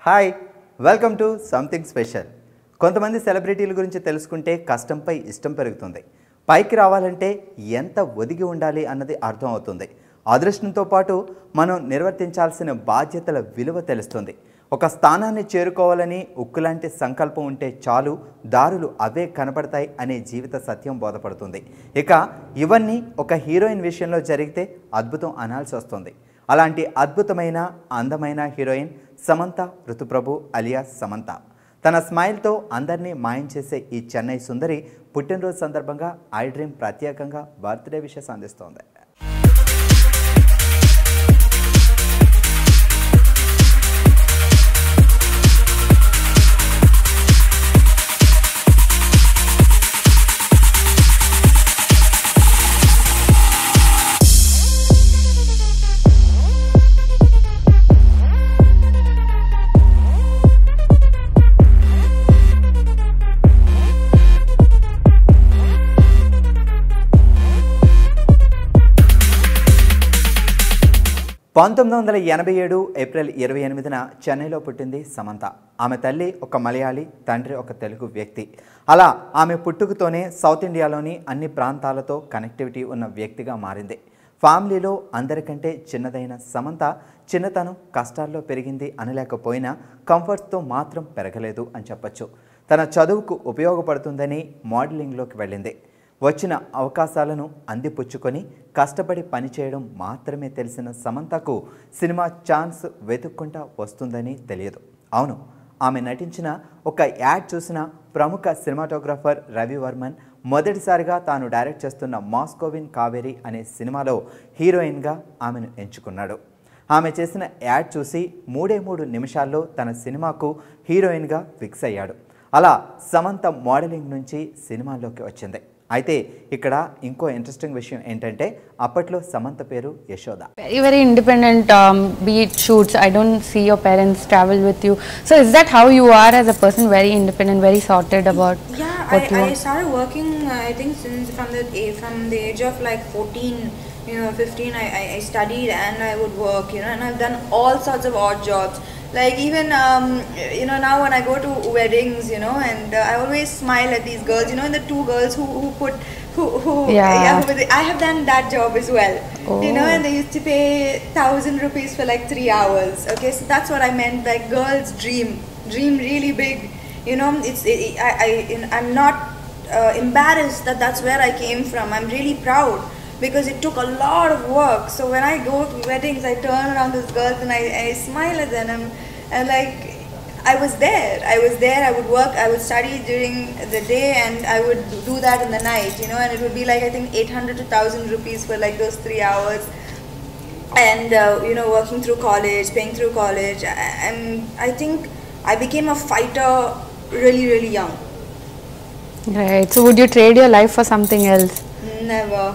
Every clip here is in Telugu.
Hi, welcome to something special. కొంతమంది సెలబ్రిటీల గురించి తెలుసుకుంటే కష్టంపై ఇష్టం పెరుగుతుంది. పైకి రావాలంటే ఎంత ఒదిగి ఉండాలి అన్నది అర్థం అవుతుంది. అదృష్టంతో పాటు మనం నిర్వర్తించాల్సిన బాధ్యతల విలువ తెలుస్తుంది. ఒక స్థానాన్ని చేరుకోవాలని ఉక్కులాంటి సంకల్పం ఉంటే చాలు, దారులు అవే కనపడతాయి అనే జీవిత సత్యం బోధపడుతుంది. ఇక ఇవన్నీ ఒక హీరోయిన్ విషయంలో జరిగితే అద్భుతం అనాల్సి వస్తుంది. అలాంటి అద్భుతమైన అందమైన హీరోయిన్ సమంత ఋతుప్రభు అలియాస్ సమంత. తన స్మైల్తో అందరినీ మాయం చేసే ఈ చెన్నై సుందరి పుట్టినరోజు సందర్భంగా ఐ డ్రీమ్ ప్రత్యేకంగా బర్త్డే విషెస్ అందిస్తోంది. ఏప్రిల్ 28న చెన్నైలో పుట్టింది సమంత. ఆమె తల్లి ఒక మలయాళీ, తండ్రి ఒక తెలుగు వ్యక్తి. అలా ఆమె పుట్టుకతోనే సౌత్ ఇండియాలోని అన్ని ప్రాంతాలతో కనెక్టివిటీ ఉన్న వ్యక్తిగా మారింది. ఫ్యామిలీలో అందరికంటే చిన్నదైన సమంత చిన్నతనం కష్టాల్లో పెరిగింది అనలేకపోయినా కంఫర్ట్స్తో మాత్రం పెరగలేదు అని చెప్పచ్చు. తన చదువుకు ఉపయోగపడుతుందని మోడలింగ్లోకి వెళ్ళింది. వచ్చిన అవకాశాలను అందిపుచ్చుకొని కష్టపడి పనిచేయడం మాత్రమే తెలిసిన సమంతకు సినిమా ఛాన్స్ వెతుక్కుంటా వస్తుందని తెలియదు. అవును, ఆమె నటించిన ఒక యాడ్ చూసిన ప్రముఖ సినిమాటోగ్రాఫర్ రవి వర్మన్ మొదటిసారిగా తాను డైరెక్ట్ చేస్తున్న మాస్కోవిన్ కావేరి అనే సినిమాలో హీరోయిన్గా ఆమెను ఎంచుకున్నాడు. ఆమె చేసిన యాడ్ చూసి 3 నిమిషాల్లో తన సినిమాకు హీరోయిన్గా ఫిక్స్ అయ్యాడు. అలా సమంత మోడలింగ్ నుంచి సినిమాల్లోకి వచ్చింది. అయితే ఇక్కడ ఇంకో ఇంట్రెస్టింగ్ విషయం ఏంటంటే అప్పట్లో సమంత పేరు Yashoda. Very independent, be it shoots, I don't see your parents travel with you. So is that how you are as a person, very independent, very sorted about what you want? I started working I think since from the age of like 14, 15 I studied and I would work, and I've done all sorts of odd jobs. Like even now when I go to weddings, and I always smile at these girls, and the two girls I have done that job as well. And they used to pay 1,000 rupees for like 3 hours. Okay, so that's what I meant, like girls dream really big. I'm not embarrassed that that's where I came from. I'm really proud because it took a lot of work. So when I go to weddings, I turn around those girls and I smile at them, and like I was there. I would work, I would study during the day, and I would do that in the night, and it would be like I think 800 to 1,000 rupees for like those 3 hours. And working through college, paying through college, and I think I became a fighter really, really young. Right. So would you trade your life for something else? Never.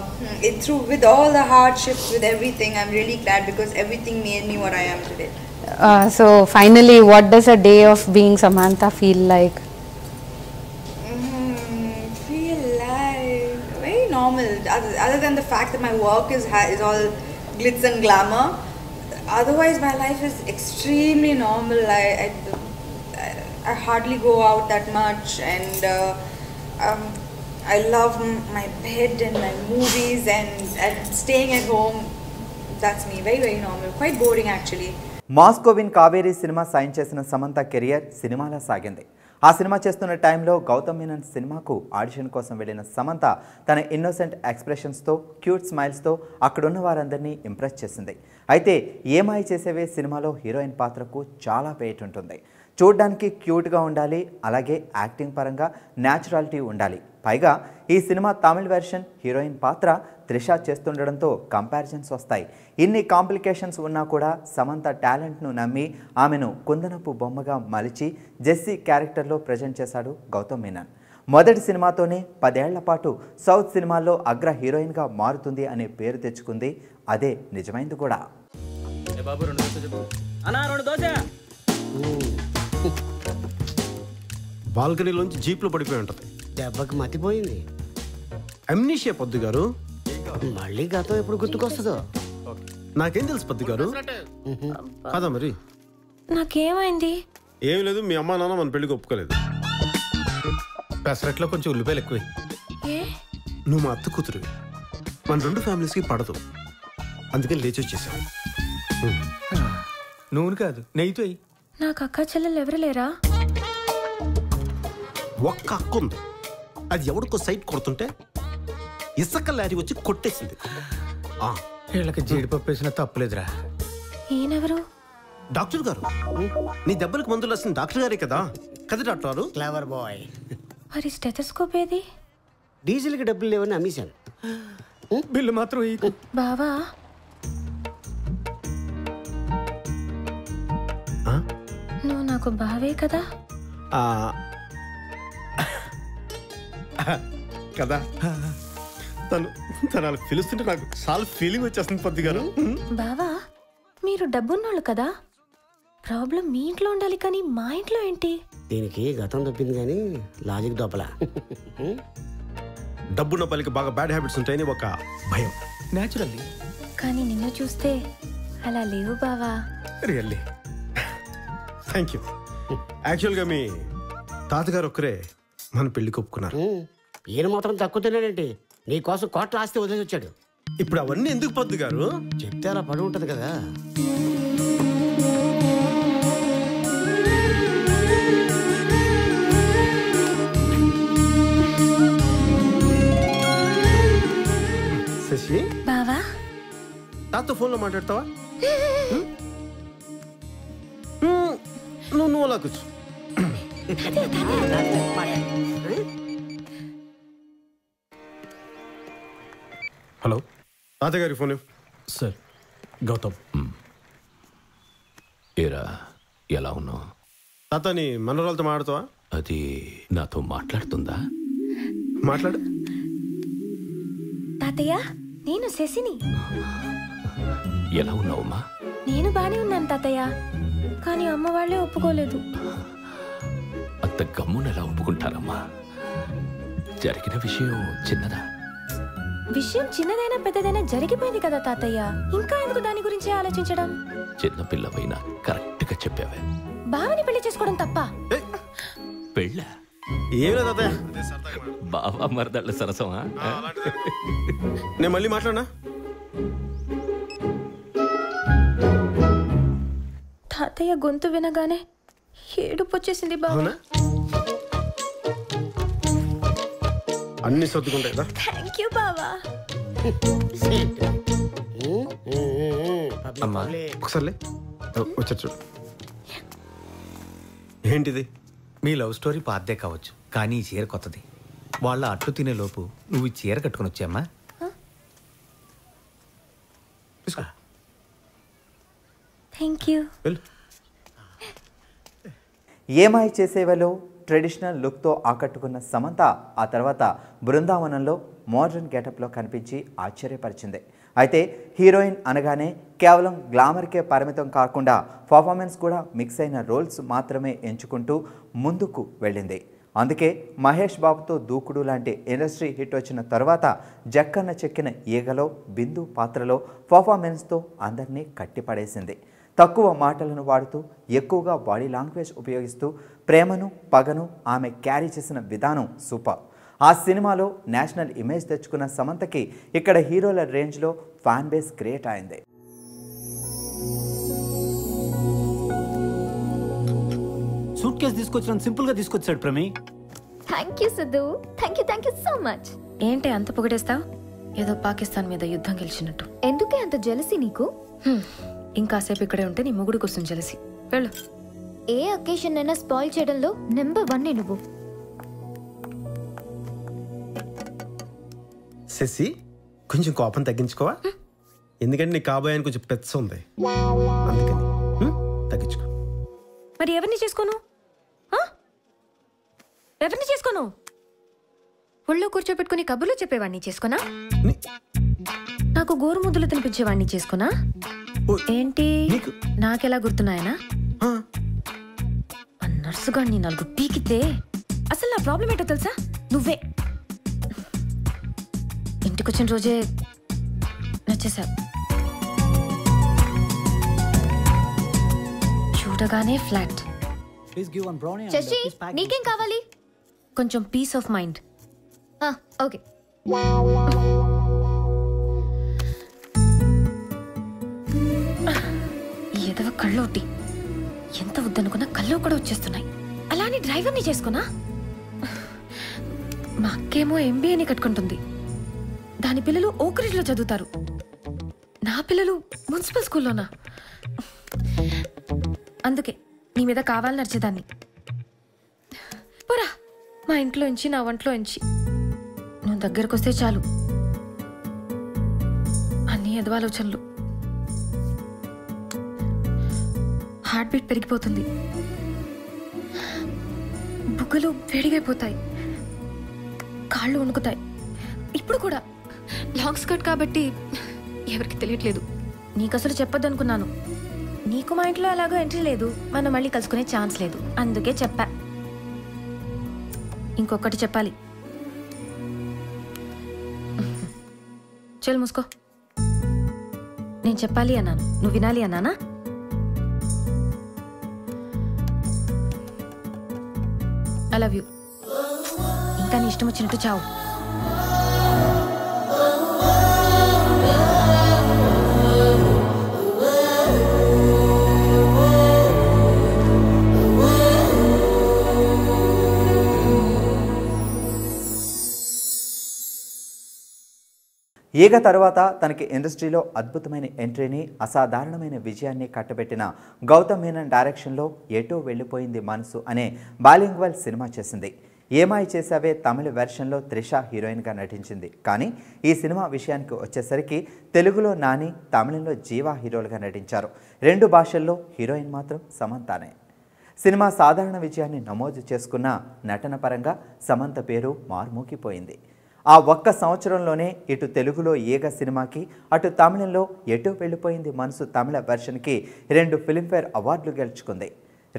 With all the hardships, with everything, I'm really glad because everything made me what I am today. So finally, what does a day of being Samantha feel like? Feel like very normal. Other than the fact that my work is all glitz and glamour, otherwise my life is extremely normal. I hardly go out that much, and I love my bed and my movies and staying at home. That's me. Very, very normal. Quite boring actually. Moscowin Kaveri cinema sign చేసిన సమంత కెరియర్ సినిమాలా సాగింది. ఆ సినిమా చేస్తున్న టైంలో గౌతమ్ మీనన్ సినిమాకు ఆడిషన్ కోసం వెళ్ళిన సమంత తన ఇన్నోసెంట్ ఎక్స్ప్రెషన్స్తో, క్యూట్ స్మైల్స్తో అక్కడున్న వారందరినీ ఇంప్రెస్ చేసింది. అయితే ఏమాయి చేసేవే సినిమాలో హీరోయిన్ పాత్రకు చాలా వెయిట్ ఉంటుంది. చూడ్డానికి క్యూట్గా ఉండాలి, అలాగే యాక్టింగ్ పరంగా న్యాచురాలిటీ ఉండాలి. పైగా ఈ సినిమా తమిళ వెర్షన్ హీరోయిన్ పాత్ర త్రిష చేస్తుండడంతో కంపారిజన్స్ వస్తాయి. ఇన్ని కాంప్లికేషన్స్ ఉన్నా కూడా సమంత టాలెంట్ను నమ్మి ఆమెను కుందనపు బొమ్మగా మలిచి జెస్సీ క్యారెక్టర్లో ప్రజెంట్ చేశాడు గౌతమ్ మీనన్. మొదటి సినిమాతోనే 10 ఏళ్ల పాటు సౌత్ సినిమాల్లో అగ్ర హీరోయిన్గా మారుతుంది అనే పేరు తెచ్చుకుంది. అదే నిజమైంది కూడా. బాల్కనీలోంచి జీప్లో పడిపోయి ఉంటుంది. దెబ్బకి మతిపోయింది. అమ్నీషియా పొద్దు గారు. మళ్ళీ గతం ఎప్పుడు గుర్తుకొస్తుందో. నాకేం తెలుసు పద్ది గారు కాదా మరి. నాకేమైంది? ఏమి లేదు, మీ అమ్మా నాన్న మన పెళ్లికి ఒప్పుకోలేదు. పెసరట్లో కొంచెం ఉల్లిపాయలు ఎక్కువ. నువ్వు మా అత్త కూతురు, మన రెండు ఫ్యామిలీస్కి పడదు, అందుకని లేచి వచ్చేసాను. నూనె కాదు నెయ్యితో. నాకు అక్క చెల్లెలు ఎవరు లేరా? ఒక్క అక్క ఉంది, అది ఎవడికో సైట్ కొడుతుంటే ఇసుక లారీ వచ్చి కొట్టేసింది. వీళ్ళకి జీడిపప్పు వేసినా తప్పులేదురా. ఈయనెవరు? డాక్టర్ గారు, నీ దెబ్బలకు మందులు రాసిన డాక్టర్ గారే కదా. కదా డాక్టర్ గారు? Clever bye. మరి స్టెథోస్కోప్ ఏది? డీజిల్కి డబ్బులు లేవని అమ్మేశాను. బిల్లు మాత్రం బావా నువ్వు నాకు బావే కదా? కదా తను అలా పిలుస్తుంటే నాకు చాలా ఫీలింగ్ వచ్చేస్తుంది పద్ది గారు. బావా మీరు డబ్బున్నోళ్ళు కదా, ప్రాబ్లం మీ ఇంట్లో ఉండాలి కానీ మా ఇంట్లో ఏంటి? దీనికి గతం తప్పింది కానీ లాజిక్ దొప్పలా. డబ్బున్న పల్లికి బాగా బ్యాడ్ హ్యాబిట్స్ ఉంటాయని ఒక భయం. న్యాచురల్లీ. కానీ నిన్ను చూస్తే అలా లేవు బావా. Really thank you. యాక్చువల్గా మీ తాతగారు ఒక్కరే మన పెళ్లికి ఒప్పుకున్నారు. ఈయన మాత్రం తక్కువ తిన్నాడేంటి? నీకోసం కోట్ల ఆస్తి వదిలేసి వచ్చాడు. ఇప్పుడు అవన్నీ ఎందుకు పద్దు గారు? చెప్తే అలా పడి ఉంటది కదా. శశి బావా తాత ఫోన్లో మాట్లాడతావా? నువ్వు అలా కూర్చో. హలో, తాతగారి ఫోన్. సార్ గౌతమ్. ఏరా ఎలా ఉన్నావు? తాతని మనోరాలతో మాట్లాడతావా? అది నాతో మాట్లాడుతుందా? మాట్లాడు. తాతయ్య నేను శశిని. ఎలా ఉన్నావమ్మా? నేను బానే ఉన్నాను తాతయ్య, కానీ అమ్మ వాళ్ళే ఒప్పుకోలేదు. అంత గమ్మున ఎలా ఒప్పుకుంటారమ్మా? జరిగిన విషయం చిన్నదా? విషయం చిన్నదైనా పెద్దదైనా జరిగిపోయింది కదా తాతయ్య, ఇంకా ఎందుకు దాని గురించి ఆలోచించడం? చిన్న పిల్లవైనా కరెక్ట్ గా చెప్పావే. బావని పెళ్లి చేసుకోవడం తప్ప? పెళ్ళ ఏం లేదు తాతయ్య, బావా మరదళ్ళ సరసమా? నేను మళ్ళీ మాట్లాడినా? తాతయ్య గొంతు వినగానే ఏడుపు వచ్చేసింది బావ. అన్ని సర్దుకుంటాయి కదా. థ్యాంక్ యూ బావా. అమ్మా ఒకసారి వచ్చా చూడు. ఏంటిది? మీ లవ్ స్టోరీ పాతదే కావచ్చు, కానీ ఈ చీర కొత్తది. వాళ్ళ అట్లు తినే లోపు నువ్వు ఈ చీర కట్టుకుని వచ్చామ్మా. Thank you. ఏమై చేసేవలో ట్రెడిషనల్ లుక్తో ఆకట్టుకున్న సమంత ఆ తర్వాత బృందావనంలో మోడర్న్ గెటప్లో కనిపించి ఆశ్చర్యపరిచింది. అయితే హీరోయిన్ అనగానే కేవలం గ్లామర్కే పరిమితం కాకుండా పర్ఫార్మెన్స్ కూడా మిక్స్ అయిన రోల్స్ మాత్రమే ఎంచుకుంటూ ముందుకు వెళ్ళింది. అందుకే మహేష్ బాబుతో దూకుడు లాంటి ఇండస్ట్రీ హిట్ వచ్చిన తర్వాత జక్కన్న చెక్కిన ఈగలో బిందు పాత్రలో పర్ఫార్మెన్స్తో అందరినీ కట్టిపడేసింది. తక్కువ మాటలను వాడుతూ ఎక్కువగా బాడీ లాంగ్వేజ్ ఉపయోగిస్తూ ప్రేమను పగను ఆమె క్యారీ చేసిన విధానం సూపర్. ఆ సినిమాలో నేషనల్ ఇమేజ్ తెచ్చుకున్న సమంతకి ఇక్కడ హీరోల రేంజ్లో ఫ్యాన్ బేస్ క్రియేట్ అయింది. సూట్ కేసు తీసుకొచ్చిన సింపుల్ గా తీసుకొచ్చాడు ప్రమే. Thank you Siddhu, thank you so much. ఏంటి అంత పొగిడేస్తావు? ఏదో పాకిస్తాన్ మీద యుద్ధం గెలిచినట్టు. ఎందుకే అంత జెలసీ నీకు? ఇంకాసేపు ఇక్కడే ఉంటే నీ మొగుడు కోసం జెలసీ. వెళ్ళు. ఏ అకేషన్ అయినా స్పాయిల్ చేయడంలో నెంబర్ 1 నువ్వు. శశి కొంచెం కోపం తగ్గించుకోవా? ఎందుకంటే నీ కాబోయానికి కొంచెం పెచ్చ ఉంది, అందుకని తగ్గించుకో. మరి ఎవరిని చేసుకోను? ఎవరిని చేసుకోను? ఒళ్ళో కూర్చోపెట్టుకుని కబుర్లు చెప్పేవాడిని చేసుకున్నా? నాకు గోరు ముద్దులు తినిపించేవాడిని చేసుకున్నా? ఏంటి నాకెలా గుర్తున్నాయనా? నర్సుగా నీ 4 పీకితే అసలు నా ప్రాబ్లం ఏంటో తెలుసా? నువ్వే. ఇంటికొచ్చిన రోజే నచ్చేసా. చూడగానే ఫ్లాట్. శశి నీకేం కావాలి? కొంచెం పీస్ ఆఫ్ మైండ్. ఓకే. ఈ ఎదవ కళ్ళోటి ఎంత వద్దనుకున్నా కళ్ళు కూడా వచ్చేస్తున్నాయి. అలానే డ్రైవర్ని చేసుకున్నా. మా అక్కేమో ఎంబీఏని కట్టుకుంటుంది. దాని పిల్లలు ఓకరిలో చదువుతారు. నా పిల్లలు మున్సిపల్ స్కూల్లోనా? అందుకే నీ మీద కావాలని నడిచేదాన్ని. పోరా మా ఇంట్లోంచి, నా వంటలోంచి. నువ్వు దగ్గరకు వస్తే చాలు అన్ని ఎదవాలోచనలు. హార్ట్ బీట్ పెరిగిపోతుంది, బుగ్గలు వేడిగైపోతాయి, కాళ్ళు వణుకుతాయి. ఇప్పుడు కూడా లాంగ్ స్కర్ట్ కాబట్టి ఎవరికి తెలియట్లేదు. నీకు అసలు చెప్పొద్దు అనుకున్నాను. నీకు మా ఇంట్లో అలాగో ఎంట్రీ లేదు, మనం మళ్ళీ కలుసుకునే ఛాన్స్ లేదు, అందుకే చెప్పా. ఇంకొకటి చెప్పాలి. చల్ మూసుకో. నేను చెప్పాలి అన్నాను, నువ్వు వినాలి అన్నానా? I love you. ఇంకా నీ ఇష్టం వచ్చినట్టు చావు. ఈగ తర్వాత తనకి ఇండస్ట్రీలో అద్భుతమైన ఎంట్రీని, అసాధారణమైన విజయాన్ని కట్టబెట్టిన గౌతమ్ మీనన్ డైరెక్షన్లో ఎటో వెళ్ళిపోయింది మనసు అనే బాలింగ్వల్ సినిమా చేసింది. ఏమాయి చేసావే తమిళ వెర్షన్లో త్రిష హీరోయిన్గా నటించింది. కానీ ఈ సినిమా విషయానికి వచ్చేసరికి తెలుగులో నాని, తమిళంలో జీవా హీరోలుగా నటించారు. 2 భాషల్లో హీరోయిన్ మాత్రం సమంతానే. సినిమా సాధారణ విజయాన్ని నమోదు చేసుకున్న నటన పరంగా సమంత పేరు మార్మోగిపోయింది. ఆ ఒక్క సంవత్సరంలోనే ఇటు తెలుగులో ఈగ సినిమాకి, అటు తమిళంలో ఎటో వెళ్ళిపోయింది మనసు తమిళ వెర్షన్కి 2 ఫిల్మ్ఫేర్ అవార్డులు గెలుచుకుంది.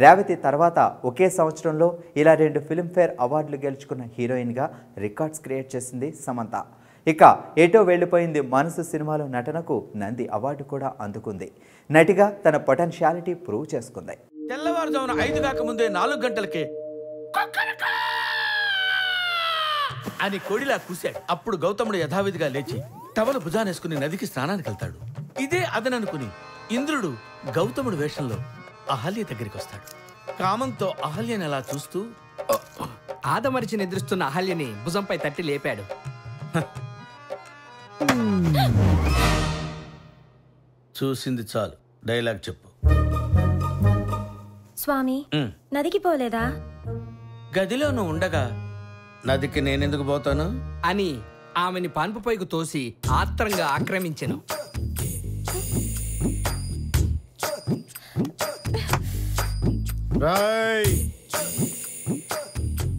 రేవతి తర్వాత ఒకే సంవత్సరంలో ఇలా 2 ఫిల్మ్ఫేర్ అవార్డులు గెలుచుకున్న హీరోయిన్గా రికార్డ్స్ క్రియేట్ చేసింది సమంత. ఇక ఎటో వెళ్ళిపోయింది మనసు సినిమాలో నటనకు నంది అవార్డు కూడా అందుకుంది. నటిగా తన పొటెన్షియాలిటీ ప్రూవ్ చేసుకుంది. తెల్లవారుజామున 5 కాక ముందే 4 గంటలకే అని కోడిలా కూశాడు. అప్పుడు గౌతముడు యథావిధిగా లేచి టవలు భుజానేసుకుని నదికి స్నానానికి వెళ్తాడు. ఇదే అదననుకుని ఇంద్రుడు గౌతముడు వేషంలో అహల్య దగ్గరికి వస్తాడు. కామంతో అహల్యని అలా చూస్తూ ఆదమరిచి నిద్రిస్తున్న అహల్యని భుజంపై తట్టి లేపాడు. చూసింది చాలు, డైలాగ్ చెప్పు. స్వామి, నదికి పోలేదా? గదిలో నువ్వు ఉండగా నదికి నేనెందుకు పోతాను అని ఆమెని పాన్పు పైకి తోసి ఆత్రంగా ఆక్రమించెను.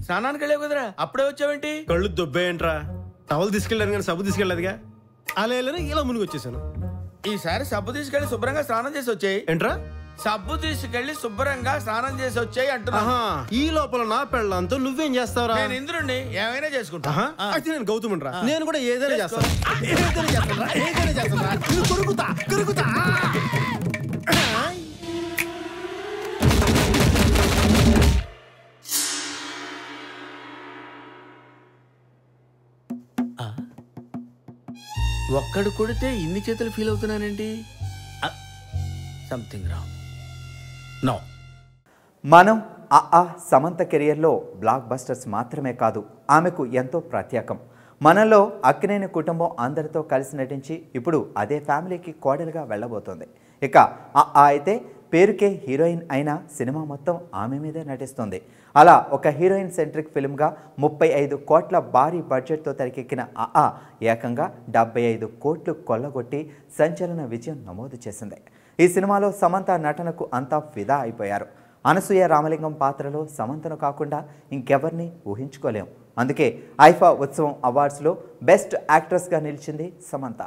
స్నానానికి వెళ్ళావు కదరా, అప్పుడే వచ్చావేంటి? కళ్ళు దొబ్బేయంట్రా. టవల్ తీసుకెళ్ళాను కానీ సబ్బు తీసుకెళ్ళదుగా. అలా ఇలా మునిగి వచ్చేసాను. ఈసారి సబ్బు తీసుకెళ్లి శుభ్రంగా స్నానం చేసి వచ్చాయి. ఏంట్రా? సబ్బు తీసుకెళ్లి శుభ్రంగా స్నానం చేసి వచ్చాయి అంటున్నా. ఈ లోపల నా పెళ్ళంతో నువ్వేం చేస్తావురా? నేను ఇంద్రుడిని, ఏమైనా చేసుకుంటా. అయితే నేను గౌతముని రా. నేను కూడా ఏదైనా చేస్తాను. ఏదైనా చేస్తాను. కొరుకుతా. ఒక్కడు కొడితే ఇన్ని చేతులు ఫీల్ అవుతున్నానండి. Something wrong. నో. మనం సమంత కెరియర్లో బ్లాక్ బస్టర్స్ మాత్రమే కాదు, ఆమెకు ఎంతో ప్రత్యేకం. మనలో అక్కినేని కుటుంబం అందరితో కలిసి నటించి ఇప్పుడు అదే ఫ్యామిలీకి కోడలుగా వెళ్ళబోతోంది. ఇక అయితే పేరుకే హీరోయిన్ అయినా సినిమా మొత్తం ఆమె మీదే నటిస్తుంది. అలా ఒక హీరోయిన్ సెంట్రిక్ ఫిల్మ్గా 35 కోట్ల భారీ బడ్జెట్తో తెరకెక్కిన ఏకంగా 75 కోట్లు కొల్లగొట్టి సంచలన విజయం నమోదు చేసింది. ఈ సినిమాలో సమంత నటనకు అంతా ఫిదా అయిపోయారు. అనసూయ రామలింగం పాత్రలో సమంతను కాకుండా ఇంకెవరిని ఊహించుకోలేం. అందుకే ఐఫా ఉత్సవం అవార్డ్స్లో బెస్ట్ యాక్ట్రెస్గా నిలిచింది సమంత.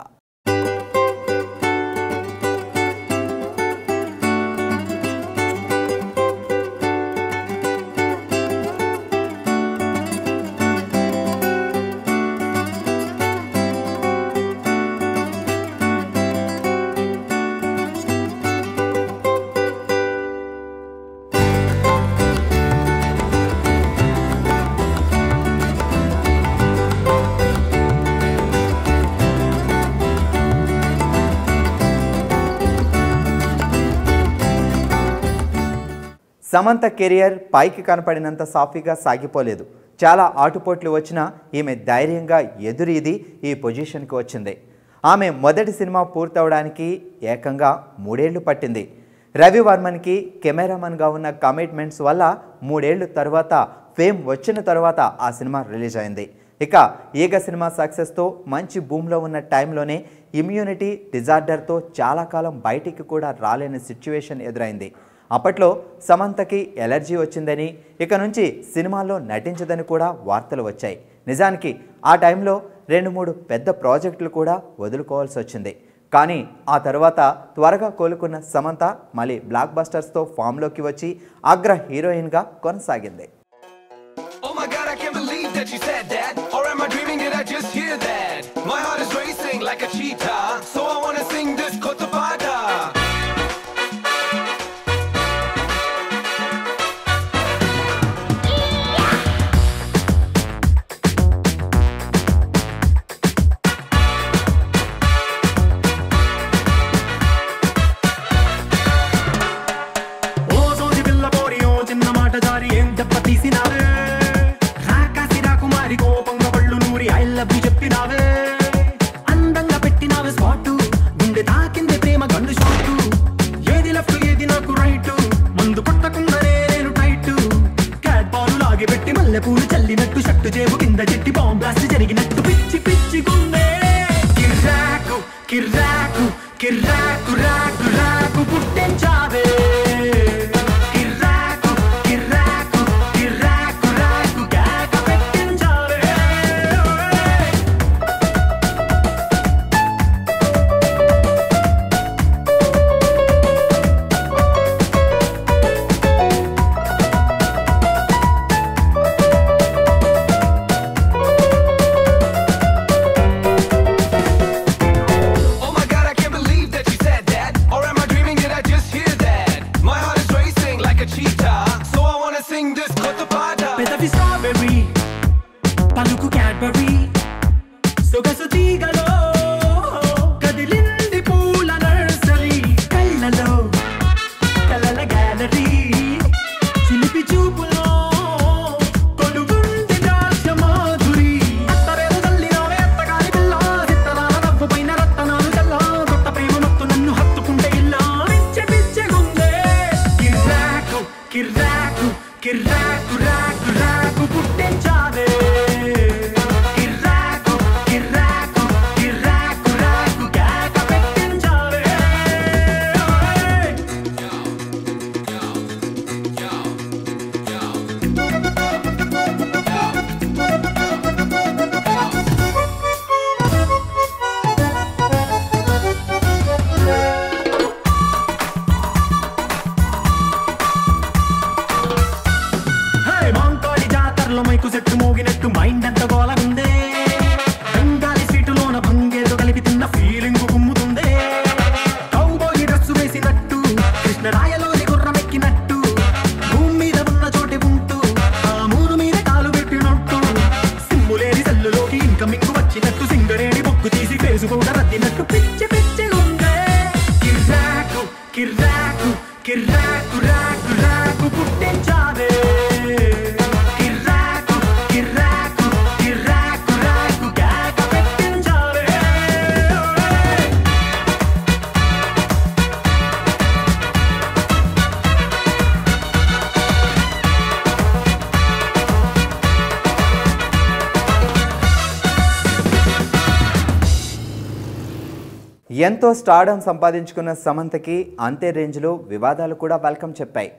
సమంత కెరియర్ పైకి కనపడినంత సాఫీగా సాగిపోలేదు. చాలా ఆటుపోట్లు వచ్చినా ఈమె ధైర్యంగా ఎదురీది ఈ పొజిషన్కి వచ్చింది. ఆమె మొదటి సినిమా పూర్తవడానికి ఏకంగా 3 ఏళ్లు పట్టింది. రవివర్మన్కి కెమెరామన్గా ఉన్న కమిట్మెంట్స్ వల్ల 3 ఏళ్ల తర్వాత ఫేమ్ వచ్చిన తర్వాత ఆ సినిమా రిలీజ్ అయింది. ఇక ఈగ సినిమా సక్సెస్తో మంచి భూమిలో ఉన్న టైంలోనే ఇమ్యూనిటీ డిజార్డర్తో చాలా కాలం బయటికి కూడా రాలేని సిచ్యువేషన్ ఎదురైంది. అప్పట్లో సమంతకి ఎలర్జీ వచ్చిందని, ఇక నుంచి సినిమాల్లో నటించదని కూడా వార్తలు వచ్చాయి. నిజానికి ఆ టైంలో 2-3 పెద్ద ప్రాజెక్టులు కూడా వదులుకోవాల్సి వచ్చింది. కానీ ఆ తర్వాత త్వరగా కోలుకున్న సమంత మళ్ళీ బ్లాక్ బస్టర్స్తో ఫామ్లోకి వచ్చి అగ్ర హీరోయిన్గా కొనసాగింది. Oh my God, I can't believe that you said that. Or am I dreaming? Did I just hear that? My heart is racing like a cheetah, so I wanna sing this Kotapada. Oh, so the villa body, oh, chinna mata jari, em dappa teesinave. చెప్పినావే అందంగా పెట్టినావే స్పాటు గుండె తాకింది ప్రేమ గండు షాటు ఏది లెఫ్ట్ ఏది నాకు రైట్ మందు కొట్టకుండానే నేను టైట్ క్యాట్ బాలు లాగి పెట్టి మల్లె పూలు చల్లినట్టు షట్టు జేబు కింద చెట్టి బాంబ్ బ్లాస్ట్ జరిగినట్టు పిచ్చి పిచ్చి గుండె కిర్రాకు కిర్రాకు కిర్రాకు రాకు రాకు పుట్టించావే పలుకు క్యాడ్బరీ సొగసు తీగలో కదిలింది పూల నర్సరీ కళ్ళలో కలల గ్యాలరీ చిలిపి చూపులో కొలుగుంది దాస్య మాధురి అత్తరేదో తల్లినావే అత్తగారి పిల్ల చిత్తలాల నవ్వు పైన రత్తనాలు చల్లా కొత్త ప్రేమ మత్తు నన్ను హత్తుకుంటే ఇల్లా పిచ్చ పిచ్చగుందే కిర్రాకు కిర్రాకు కిర్రాకు రాకు రాకు పుట్టించావే మైకు సెట్టు మోగినట్టు మైండ్ అంత గోలగుందే బెంగాలీ సీటులోన భంగేదో కలిపి తిన్న ఫీలింగ్ గుమ్ముతుందే కౌబాయ్ డ్రెస్సు వేసినట్టు కృష్ణరాయలోని గుర్రమెక్కినట్టు భూమి మీద ఉన్న చోటి ఉంటూ ఆ మూడు మీద కాలు పెట్టినట్టు సిమ్ములేని సెల్లులోకి ఇన్కమింగ్ వచ్చినట్టు సింగరేణి బొక్కు తీసి ఫేసు కూడా రద్దినట్టు పిచ్చి పిచ్చి ఉందే కిర్రాకు కిర్రాకు కిర్రాకు రాకు రాకు పుట్టించావే ఎంతో స్టార్డమ్ సంపాదించుకున్న సమంతకి అంతే రేంజ్లో వివాదాలు కూడా వెల్కమ్ చెప్పాయి.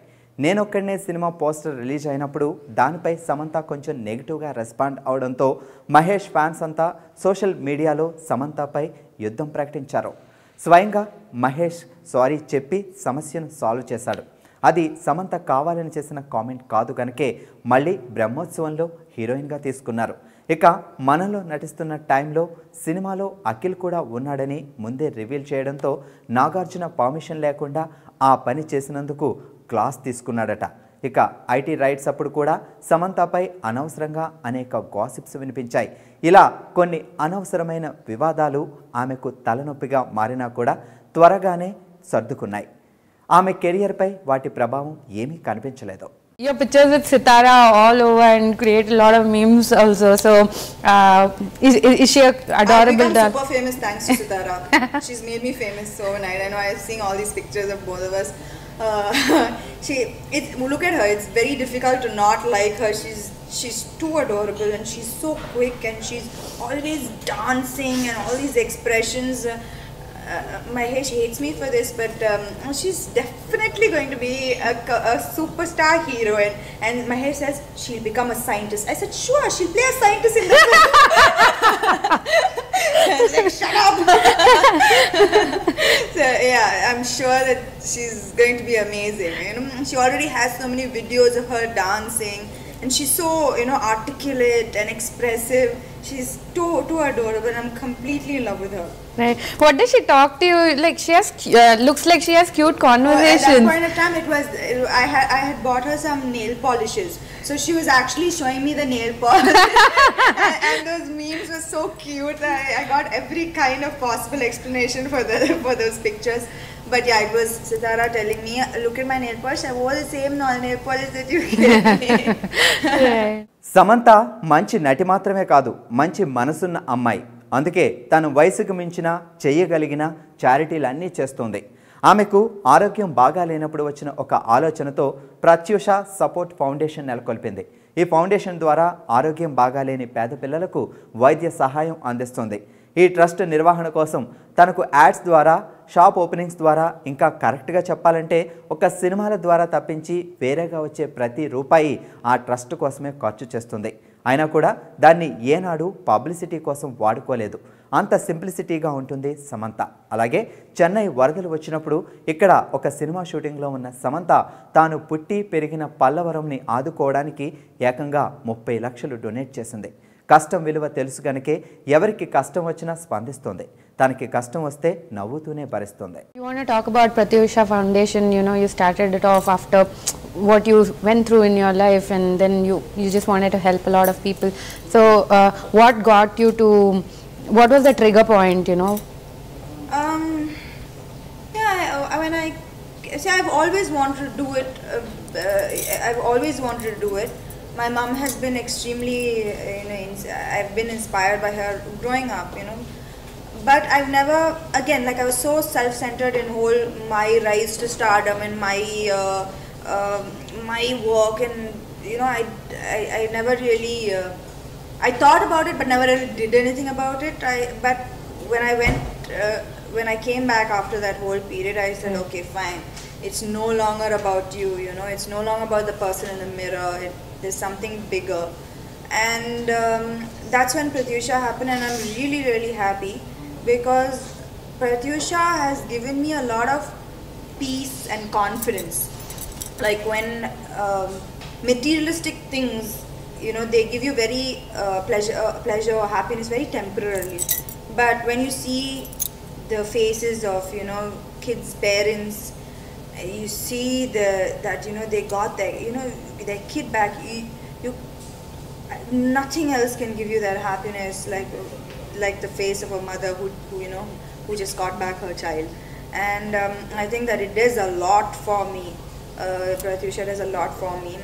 నేనొక్కడనే సినిమా పోస్టర్ రిలీజ్ అయినప్పుడు దానిపై సమంత కొంచెం నెగిటివ్గా రెస్పాండ్ అవడంతో మహేష్ ఫ్యాన్స్ అంతా సోషల్ మీడియాలో సమంతపై యుద్ధం ప్రకటించారు. స్వయంగా మహేష్ సారీ చెప్పి సమస్యను సాల్వ్ చేశాడు. అది సమంత కావాలని చేసిన కామెంట్ కాదు కనుకే మళ్ళీ బ్రహ్మోత్సవంలో హీరోయిన్గా తీసుకున్నారు. ఇక మనలో నటిస్తున్న టైంలో సినిమాలో అఖిల్ కూడా ఉన్నాడని ముందే రివీల్ చేయడంతో నాగార్జున పర్మిషన్ లేకుండా ఆ పని చేసినందుకు క్లాస్ తీసుకున్నాడట. ఇక ఐటీ రైట్స్ అప్పుడు కూడా సమంతపై అనవసరంగా అనేక గాసిప్స్ వినిపించాయి. ఇలా కొన్ని అనవసరమైన వివాదాలు ఆమెకు తలనొప్పిగా మారినా కూడా త్వరగానే సర్దుకున్నాయి. ఆమె కెరియర్పై వాటి ప్రభావం ఏమీ కనిపించలేదు. Your pictures with Sitara all over and create a lot of memes also. So, is she adorable? I've become super famous thanks to Sitara. She's made me famous overnight. I know I've seen all these pictures of both of us. Look at her. It's very difficult to not like her. She's too adorable and she's so quick and she's always dancing and all these expressions. Mahesh hates me for this, but she's definitely going to be a superstar heroine. And Mahesh says she'll become a scientist. I said, sure, she'll play a scientist in the film. Like, shut up. So yeah, I'm sure that she's going to be amazing. You know, she already has so many videos of her dancing, and she's so, you know, articulate and expressive. She's too adorable. I'm completely in love with her. Right. What does she talk to you? Like she has, looks like she has cute conversations. At that point of time, I had bought her some nail polishes. So she was actually showing me the nail polish. and those memes were so cute. I got every kind of possible explanation for those pictures. But yeah, it was Sitara telling me, look at my nail polish. I wore the same nail polish that you gave me. Right. Samantha మంచి నటి మాత్రమే కాదు, మంచి మనసున్న అమ్మాయి. అందుకే తను వయసుకు మించిన చేయగలిగిన చారిటీలన్నీ చేస్తుంది. ఆమెకు ఆరోగ్యం బాగా లేనప్పుడు వచ్చిన ఒక ఆలోచనతో ప్రత్యూష సపోర్ట్ ఫౌండేషన్ నెలకొల్పింది. ఈ ఫౌండేషన్ ద్వారా ఆరోగ్యం బాగాలేని పేద పిల్లలకు వైద్య సహాయం అందిస్తుంది. ఈ ట్రస్ట్ నిర్వహణ కోసం తనకు యాడ్స్ ద్వారా, షాప్ ఓపెనింగ్స్ ద్వారా, ఇంకా కరెక్ట్గా చెప్పాలంటే ఒక సినిమాల ద్వారా తప్పించి వేరేగా వచ్చే ప్రతి రూపాయి ఆ ట్రస్ట్ కోసమే ఖర్చు చేస్తుంది. అయినా కూడా దాన్ని ఏనాడు పబ్లిసిటీ కోసం వాడుకోలేదు. అంత సింప్లిసిటీగా ఉంటుంది సమంత. అలాగే చెన్నై వరదలు వచ్చినప్పుడు ఇక్కడ ఒక సినిమా షూటింగ్లో ఉన్న సమంత తాను పుట్టి పెరిగిన పల్లవరంని ఆదుకోవడానికి ఏకంగా 30 లక్షలు డొనేట్ చేసింది. కష్టం విలువ తెలుసు కనుకే ఎవరికి కష్టం వచ్చినా స్పందిస్తుంది. తనకి కష్టం వస్తే నవ్వుతూనే భరిస్తుంది. You want to talk about Pratyusha Foundation? You know, you started it off after what you went through in your life, and then you just wanted to help a lot of people. So, what got you to? What was the trigger point? You know. I've always wanted to do it. I've always wanted to do it. My mom has been extremely, I've been inspired by her growing up, you know. But I've never, again, like I was so self-centered in whole my rise to stardom and my work, and you know, I never really, I thought about it, but never really did anything about it. But when I came back after that whole period, I said, okay, fine. It's no longer about you, you know. It's no longer about the person in the mirror. There's something bigger, and that's when Pratyusha happened, and I'm really, really happy because Pratyusha has given me a lot of peace and confidence. Like when materialistic things, you know, they give you very pleasure or happiness very temporarily, but when you see the faces of, you know, kids' parents, you see that you know they got their kid back. You nothing else can give you that happiness like the face of a mother who just got back her child. And I think that it does a lot for me. Pratyusha does a lot for me.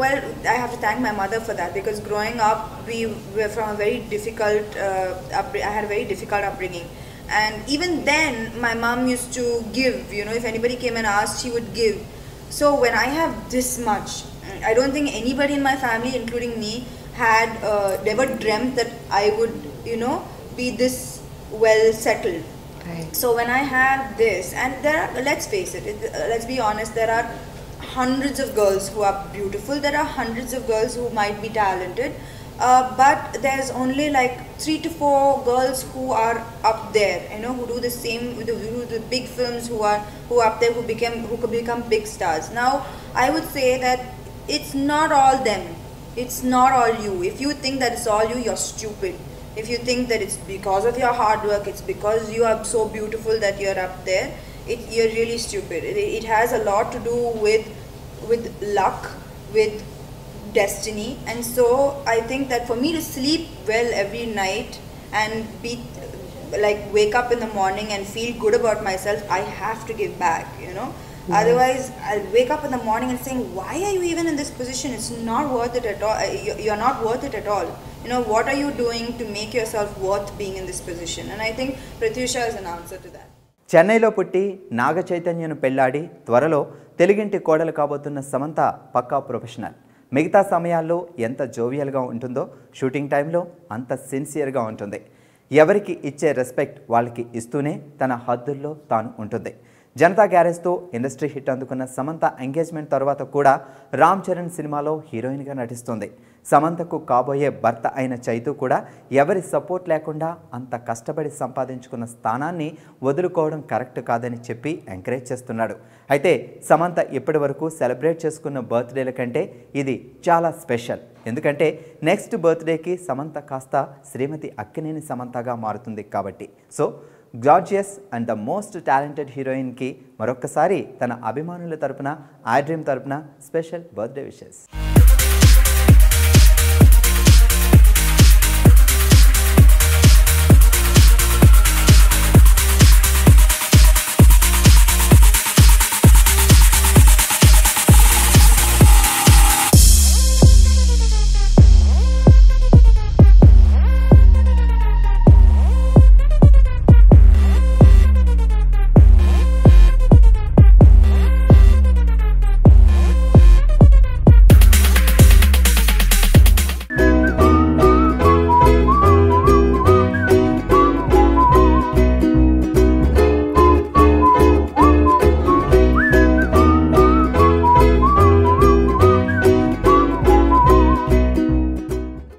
Well, I have to thank my mother for that, because growing up we were from a very difficult I had a very difficult upbringing. And even then, my mom used to give, you know, if anybody came and asked, she would give. So when I have this much, I don't think anybody in my family, including me, had never dreamt that I would, you know, be this well settled. Right. So when I have this, and there are, let's face it, let's be honest, there are hundreds of girls who are beautiful, there are hundreds of girls who might be talented, but there's only like 3 to 4 girls who are up there, you know, who do the same, who do the big films, who are up there, who could become big stars. Now, I would say that it's not all them, it's not all you. If you think that it's all you, you're stupid. If you think that it's because of your hard work, it's because you are so beautiful that you're up there, you're really stupid. It has a lot to do with luck, with destiny. And so I think that for me to sleep well every night and be like wake up in the morning and feel good about myself, I have to give back, you know. Otherwise I'll wake up in the morning and saying, why are you even in this position? It's not worth it at all. You're not worth it at all. You know, what are you doing to make yourself worth being in this position? And I think Pratyusha is an answer to that. చెన్నైలో పుట్టి నాగ చైతన్యను పెళ్లాడి త్వరలో తెలుగింటి కోడలు కాబోతున్న సమంత పక్కా ప్రొఫెషనల్. మిగతా సమయాల్లో ఎంత జోవియల్గా ఉంటుందో షూటింగ్ టైంలో అంత సిన్సియర్గా ఉంటుంది. ఎవరికి ఇచ్చే రెస్పెక్ట్ వాళ్ళకి ఇస్తూనే తన హద్దుల్లో తాను ఉంటుంది. జనతా గ్యారేజ్తో ఇండస్ట్రీ హిట్ అందుకున్న సమంత ఎంగేజ్మెంట్ తర్వాత కూడా రామ్ చరణ్ సినిమాలో హీరోయిన్గా నటిస్తుంది. సమంతకు కాబోయే భర్త అయిన చైతు కూడా ఎవరి సపోర్ట్ లేకుండా అంత కష్టపడి సంపాదించుకున్న స్థానాన్ని వదులుకోవడం కరెక్ట్ కాదని చెప్పి ఎంకరేజ్ చేస్తున్నాడు. అయితే సమంత ఇప్పటి వరకు సెలబ్రేట్ చేసుకున్న బర్త్డేల కంటే ఇది చాలా స్పెషల్. ఎందుకంటే నెక్స్ట్ బర్త్డేకి సమంత కాస్త శ్రీమతి అక్కినేని సమంతగా మారుతుంది కాబట్టి. So gorgeous and the most talented హీరోయిన్కి మరొక్కసారి తన అభిమానుల తరపున, ఐ డ్రీమ్ తరపున స్పెషల్ బర్త్డే విషెస్.